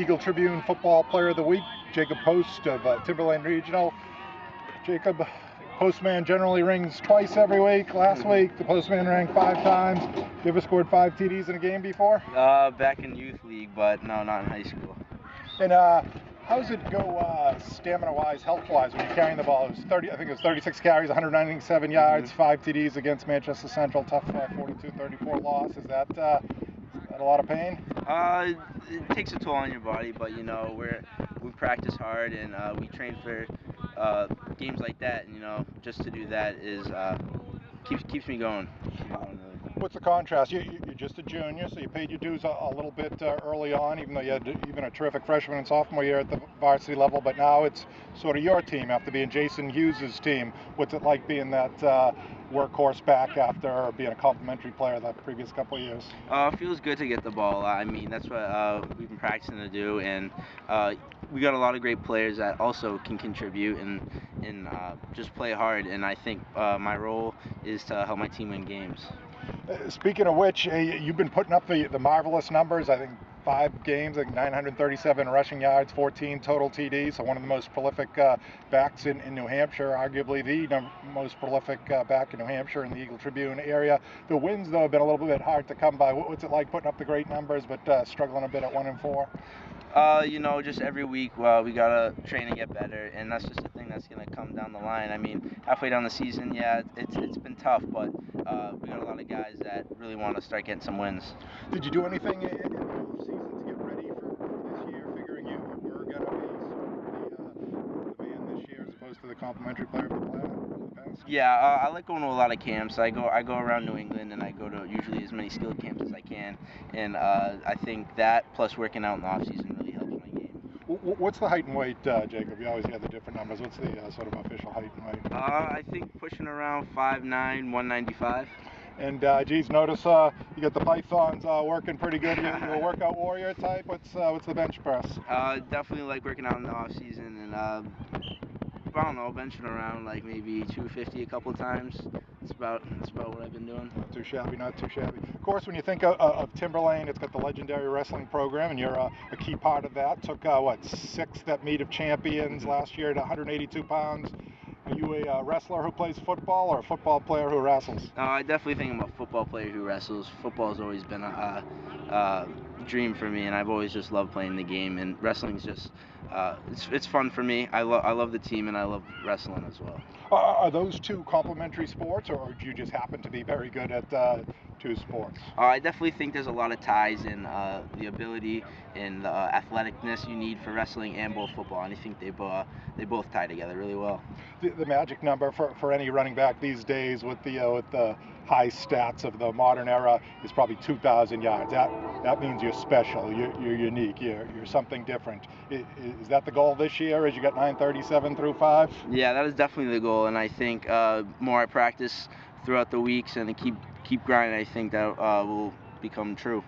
Eagle Tribune Football Player of the Week, Jacob Post of Timberland Regional. Jacob, postman generally rings twice every week. Last week, the postman rang 5 times. You ever scored 5 TDs in a game before? Back in youth league, but no, not in high school. And how does it go stamina-wise, health-wise when you're carrying the ball? It was 30, I think it was 36 carries, 197 yards, 5 TDs against Manchester Central. Tough 42-34 loss. Is that a lot of pain? It takes a toll on your body, but you know we practice hard and we train for games like that. And you know, just to do that is keeps me going. What's the contrast? You're just a junior, so you paid your dues a little bit early on, even though you had even a terrific freshman and sophomore year at the varsity level. But now it's sort of your team after being Jason Hughes' team. What's it like being that workhorse back after being a complimentary player the previous couple of years? It feels good to get the ball. I mean, that's what we've been practicing to do, and we got a lot of great players that also can contribute and just play hard. And I think my role is to help my team win games. Speaking of which, you've been putting up the marvelous numbers. I think 5 games, like 937 rushing yards, 14 total TDs. So one of the most prolific backs in New Hampshire, arguably the most prolific back in New Hampshire in the Eagle Tribune area. The wins, though, have been a little bit hard to come by. What's it like putting up the great numbers, but struggling a bit at 1 and 4? You know, just every week we gotta train and get better, and that's just a thing that's gonna come down the line. I mean, halfway down the season, yeah, it's been tough, but we got a lot of guys that really want to start getting some wins. Did you do anything in the offseason to get ready for this year, figuring you were gonna be the man this year as opposed to the complimentary player of the past? Yeah, I like going to a lot of camps. I go around New England, and I go to usually as many skilled camps as I can, and I think that plus working out in the off season really helps my game. What's the height and weight, Jacob? You always have the different numbers. What's the sort of official height and weight? I think pushing around 5'9", 195. And geez, notice you got the pythons working pretty good. You're a workout warrior type. What's the bench press? Definitely like working out in the off season, and I don't know, benching around like maybe 250 a couple of times. That's about what I've been doing. Not too shabby, not too shabby. Of course, when you think of Timberland, it's got the legendary wrestling program, and you're a key part of that. Took 6th at Meet of Champions last year at 182 pounds. Are you a wrestler who plays football or a football player who wrestles? I definitely think I'm a football player who wrestles. Football has always been a dream for me, and I've always just loved playing the game. And wrestling's just it's fun for me. I love the team, and I love wrestling as well. Are those two complementary sports, or do you just happen to be very good at 2 sports? I definitely think there's a lot of ties in the ability and the athleticness you need for wrestling and both football, and I think they both tie together really well. The magic number for any running back these days with the high stats of the modern era is probably 2,000 yards. That means you're special, you're unique, you're something different. Is that the goal this year, as you got 937 through 5? Yeah, that is definitely the goal, and I think more I practice throughout the weeks and keep grinding, I think that will become true.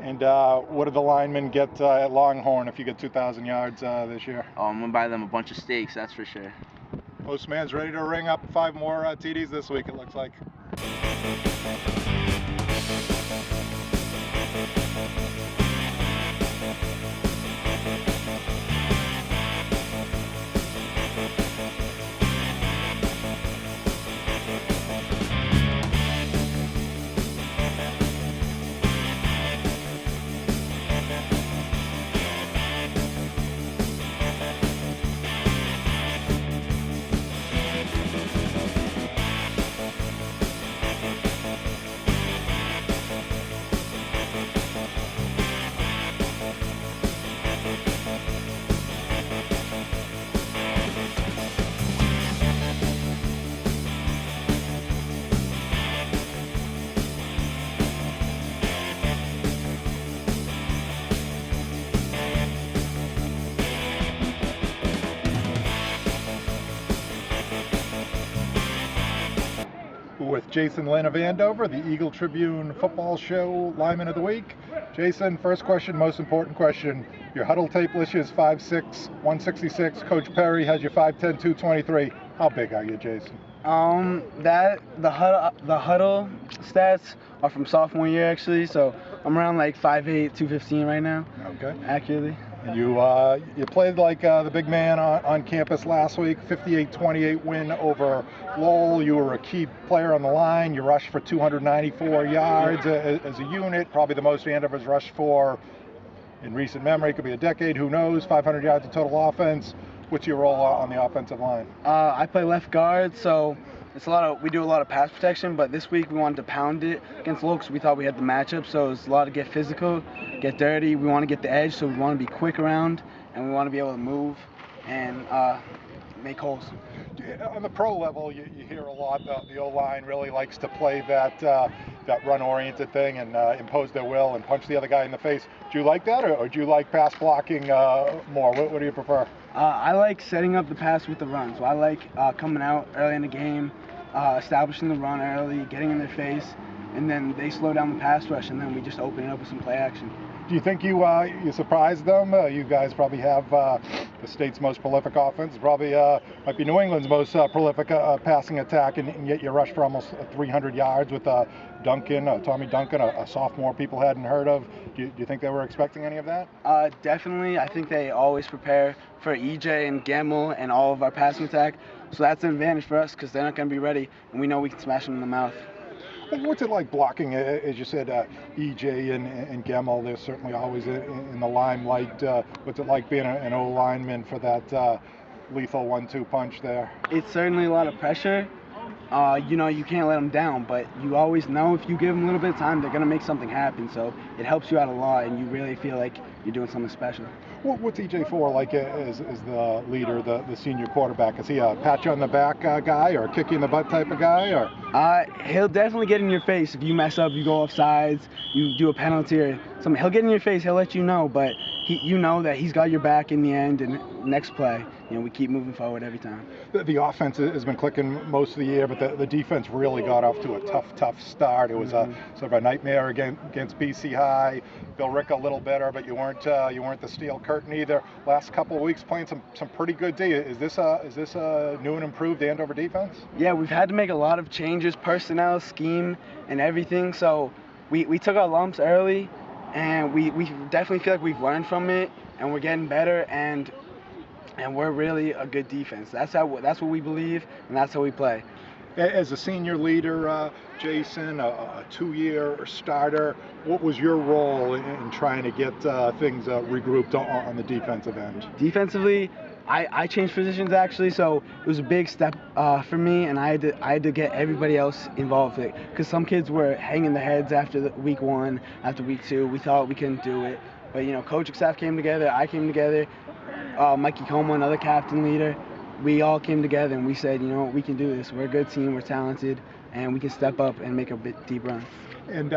And what do the linemen get at Longhorn if you get 2,000 yards this year? Oh, I'm going to buy them a bunch of steaks, that's for sure. Postman's ready to ring up 5 more TDs this week, it looks like. With Jason Lynn of Andover, the Eagle Tribune Football Show Lineman of the Week. Jason, first question, most important question. Your huddle tape lists you as 5'6", 166. Coach Perry has you 5'10", 223. How big are you, Jason? The huddle stats are from sophomore year actually, so I'm around like 5'8", 215 right now. Okay. Accurately. And you played like the big man on campus last week, 58-28 win over Lowell. You were a key player on the line. You rushed for 294 yards as a unit, probably the most Andover's rushed for in recent memory. Could be a decade, who knows. 500 yards of total offense. What's your role on the offensive line? I play left guard, so we do a lot of pass protection, but this week we wanted to pound it against Lowell because we thought we had the matchup, so it's a lot to get physical, get dirty. We want to get the edge, so we want to be quick around, and we want to be able to move and make holes. On the pro level, you hear a lot the O-line really likes to play that run-oriented thing and impose their will and punch the other guy in the face. Do you like that, or do you like pass blocking more? What do you prefer? I like setting up the pass with the run, so I like coming out early in the game, establishing the run early, getting in their face, and then they slow down the pass rush, and then we just open it up with some play action. Do you think you surprised them? You guys probably have the state's most prolific offense. Probably might be New England's most prolific passing attack, and yet you rushed for almost 300 yards with Tommy Duncan, a sophomore people hadn't heard of. Do you think they were expecting any of that? Definitely. I think they always prepare for EJ and Gamble and all of our passing attack, so that's an advantage for us because they're not going to be ready, and we know we can smash them in the mouth. What's it like blocking, as you said, EJ and Gemmel? They're certainly always in the limelight. What's it like being an O-lineman for that lethal 1-2 punch there? It's certainly a lot of pressure. You can't let them down, but you always know if you give them a little bit of time, they're going to make something happen. So it helps you out a lot, and you really feel like you're doing something special. What's EJ for, like, as the leader, the senior quarterback? Is he a pat you on the back guy or a kick you in the butt type of guy? Or he'll definitely get in your face if you mess up, you go off sides, you do a penalty or something. He'll get in your face, he'll let you know, but you know that he's got your back in the end, and next play, we keep moving forward every time. The offense has been clicking most of the year, but the defense really got off to a tough start. It was sort of a nightmare against BC High. Bill Rick a little better, but you weren't the steel curtain either. Last couple of weeks playing some pretty good D. Is this a new and improved Andover defense? Yeah, we've had to make a lot of changes, personnel, scheme, and everything. So we took our lumps early, and we definitely feel like we've learned from it, and we're getting better, and we're really a good defense. That's what we believe, and that's how we play. As a senior leader, Jason, a 2-year starter, what was your role in trying to get things regrouped on the defensive end? Defensively, I changed positions actually, so it was a big step for me, and I had to get everybody else involved with it, because some kids were hanging their heads after week 1, after week 2. We thought we couldn't do it, but coaching staff came together, I came together, Mikey Como, another captain leader. We all came together and we said, we can do this. We're a good team, we're talented, and we can step up and make a deep run. And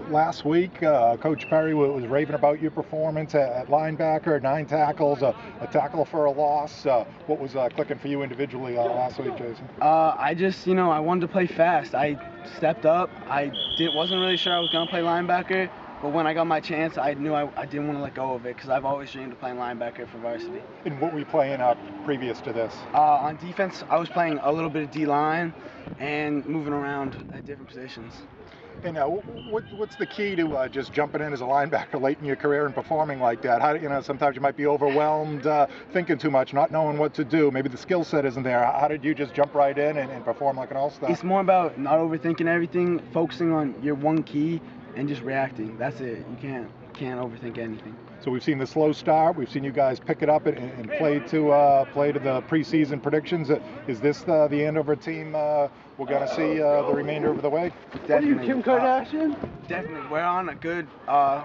last week, Coach Perry was raving about your performance at linebacker, 9 tackles, a tackle for a loss. What was clicking for you individually last week, Jason? I just, I wanted to play fast. I stepped up. I wasn't really sure I was going to play linebacker, but when I got my chance, I knew I didn't want to let go of it because I've always dreamed of playing linebacker for varsity. And what were you playing previous to this? On defense, I was playing a little bit of D-line and moving around at different positions. And what's the key to just jumping in as a linebacker late in your career and performing like that? How sometimes you might be overwhelmed, thinking too much, not knowing what to do. Maybe the skill set isn't there. How did you just jump right in and perform like an all-star? It's more about not overthinking everything, focusing on your one key, and just reacting. That's it. You can't overthink anything. So we've seen the slow start. We've seen you guys pick it up and play to the preseason predictions. Is this the Andover team we're going to see the remainder of the way? Definitely. What are you, Kim Kardashian? Definitely. We're on a good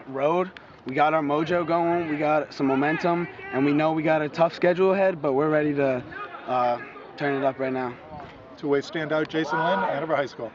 road. We got our mojo going. We got some momentum, and we know we got a tough schedule ahead, but we're ready to turn it up right now. Two-way standout, Jason Lynn, Andover High School.